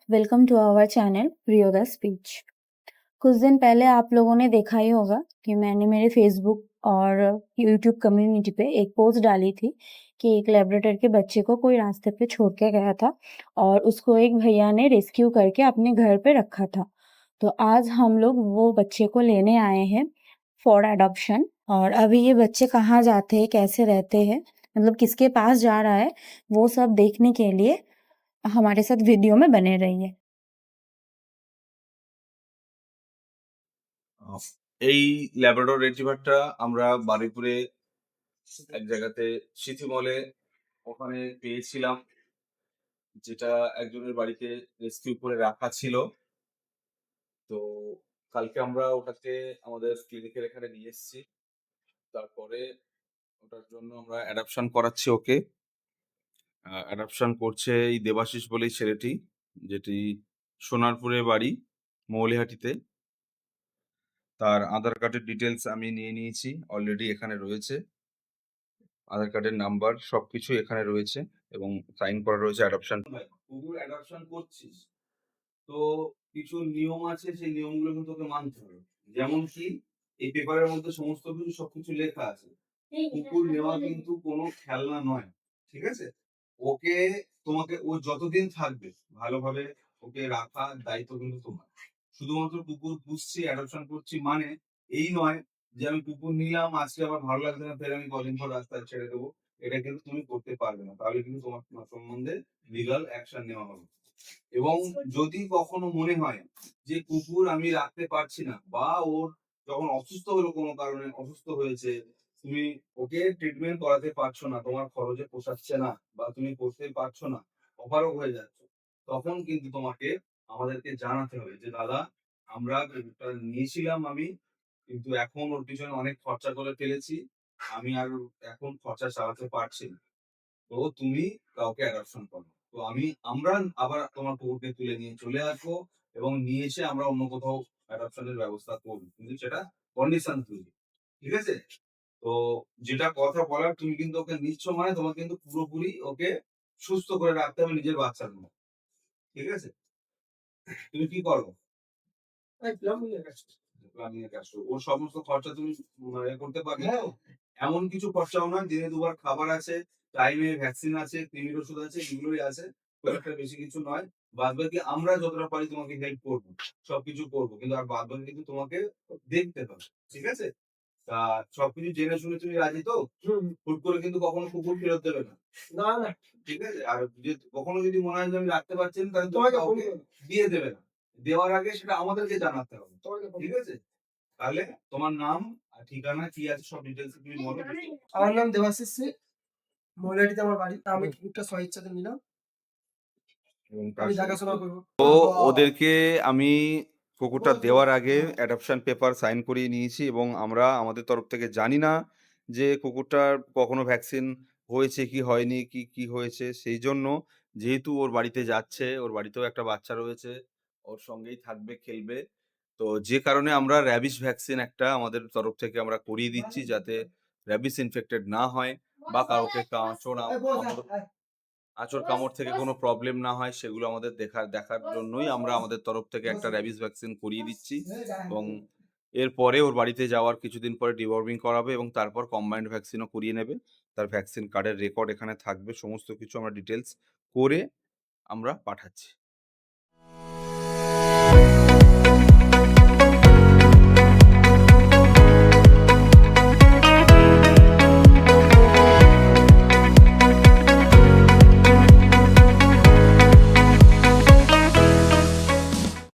Welcome to our channel Priyoga speech. कुछ दिन पहले आप लोगों ने देखा ही होगा कि मैंने मेरे फेसबुक और यूट्यूब कम्युनिटी पे एक पोस्ट डाली थी कि एक लैब्राडोर के बच्चे को कोई रास्ते पे छोड़ के गया था और उसको एक भैया ने रेस्क्यू करके अपने घर पे रखा था। तो आज हम लोग वो बच्चे को लेने आए हैं फॉर एडॉप्शन। और अभी ये बच्चे कहाँ जाते हैं, कैसे रहते हैं, मतलब किसके पास जा रहा है, वो सब देखने के लिए हमारे साथ वीडियो में बने रहिए। এই ল্যাব্রাডর রিট্রিভারটা আমরা বারুইপুরে এক জায়গাতে সিথি মলে ওখানে পেয়েছিলাম, যেটা একজনের বাড়িতে রেস্কিউ করে রাখা ছিল। তো কালকে আমরা ওটাকে আমাদের ক্লিনিকের এখানে নিয়ে এসেছি। তারপরে ওটার জন্য আমরা অ্যাডপশন করাচ্ছি ওকে। অ্যাডপশন করছে এই দেবাশিস বলেই ছেলেটি, যেটি সোনারপুরে বাড়ি, মৌলিহাটিতে। তার আধার কার্ডের ডিটেলস আমি নিয়ে নিয়েছি, অলরেডি এখানে রয়েছে। আধার কার্ডের নাম্বার সবকিছু এখানে রয়েছে এবং সাইন করা রয়েছে অ্যাডপশন। কুকুর অ্যাডপশন করছিস তো কিছু নিয়ম আছে, সেই নিয়মগুলো কিন্তু তোকে মানতে হবে। যেমন কি এই পেপারের মধ্যে সমস্ত কিছু সবকিছু লেখা আছে। কুকুর নেওয়া কিন্তু কোনো খেলনা নয়, ঠিক আছে? ওকে তোমাকে ও যতদিন থাকবে ভালোভাবে ওকে রাখার দায়িত্ব কিন্তু তোমার। শুধুমাত্র কুকুর পুষছি অ্যাডপশন করছি মানে এই নয় যে আমি কুকুর নিলাম, আজকে আবার ভালো লাগছে না, ফের আমি কদিন পর রাস্তায় ছেড়ে দেবো। এটা কিন্তু তুমি করতে পারবে না, তাহলে কিন্তু তোমার সম্বন্ধে লিগাল অ্যাকশন নেওয়া হবে। এবং যদি কখনো মনে হয় যে কুকুর আমি রাখতে পারছি না, বা ওর যখন অসুস্থ হলো, কোনো কারণে অসুস্থ হয়েছে, তুমি ওকে ট্রিটমেন্ট করাতে পারছো না, তোমার খরচে পোষাচ্ছে না, বা তুমি করতে পারছো না, অপারগ হয়ে যাচ্ছে, তখন কিন্তু তোমাকে আমাদেরকে জানাতে হবে যে দাদা আমরা কুকুরটা নিয়েছিলাম আমি, কিন্তু এখন ওর পিছনে অনেক খরচা করে ফেলেছি, আমি আর এখন খরচা চালাতে পারছি না, তো তুমি কাউকে অ্যাডপশন করো। তো আমরা আবার তোমার কুকুরকে তুলে নিয়ে চলে আসবো এবং নিয়ে এসে আমরা অন্য কোথাও অ্যাডপশনের ব্যবস্থা করবো, কিন্তু সেটা কন্ডিশন তৈরি, ঠিক আছে? তো যেটা কথা বলার, তুমি কিন্তু ওকে নিচ্ছ মানে তোমাকে কিন্তু পুরোপুরি ওকে সুস্থ করে রাখতে হবে নিজের বাচ্চার মতো, ঠিক আছে? তুমি কি করো? প্ল্যানিং এর কাজ করো। ওর সমস্ত খরচা তুমি করতে পারবে। এমন কিছু খরচাও নয়, দিনে দুবার খাবার আছে, টাইমে ভ্যাকসিন আছে, কৃমির ওষুধ আছে, এগুলোই আছে, খুব একটা বেশি কিছু নয়। বাদ বাকি আমরা যতটা পারি তোমাকে হেল্প করবো, সবকিছু করবো, কিন্তু আর বাদ বাকি কিন্তু তোমাকে দেখতে হবে, ঠিক আছে? তা সবকিছু জেনে শুনে তুমি রাজি তো? হুট করে কিন্তু কখনো কুকুর ফেরত দেবে না, না না, ঠিক আছে? আর যে কখনো যদি মনে হয় যে আমি রাখতে পারছি না, তাহলে তোমাকে কাউকে দিয়ে দেবে না। দেওয়ার আগে সেটা আমাদেরকে জানাতে হবে, ঠিক আছে? তাহলে তোমার নাম আর ঠিকানা কি আছে সব ডিটেলস তুমি বলো। আমার নাম দেবাশিস সে, মহিলাটিতে আমার বাড়ি। আমি কুকুরটা স্বইচ্ছাতে নিলাম, এবং আমি দেখাশোনা করবো। তো ওদেরকে আমি কুকুরটা দেওয়ার আগে অ্যাডপশন পেপার সাইন করিয়ে নিয়েছি এবং আমরা আমাদের তরফ থেকে জানি না যে কুকুরটার কখনো ভ্যাকসিন হয়েছে কি হয়নি, কি কি হয়েছে, সেই জন্য যেহেতু ওর বাড়িতে যাচ্ছে, ওর বাড়িতেও একটা বাচ্চা রয়েছে, ওর সঙ্গেই থাকবে, খেলবে, তো যে কারণে আমরা র্যাবিস ভ্যাকসিন একটা আমাদের তরফ থেকে আমরা করিয়ে দিচ্ছি, যাতে র্যাবিস ইনফেক্টেড না হয় বা কাউকে আঁচড় কামড় থেকে কোনো প্রবলেম না হয়, সেগুলো আমাদের দেখার জন্যই আমরা আমাদের তরফ থেকে একটা র্যাবিস ভ্যাকসিন করিয়ে দিচ্ছি। এবং এরপরে ওর বাড়িতে যাওয়ার কিছুদিন পরে ডিওয়ার্মিং করাবে এবং তারপর কম্বাইন্ড ভ্যাকসিনও করিয়ে নেবে। তার ভ্যাকসিন কার্ডের রেকর্ড এখানে থাকবে, সমস্ত কিছু আমরা ডিটেলস করে আমরা পাঠাচ্ছি।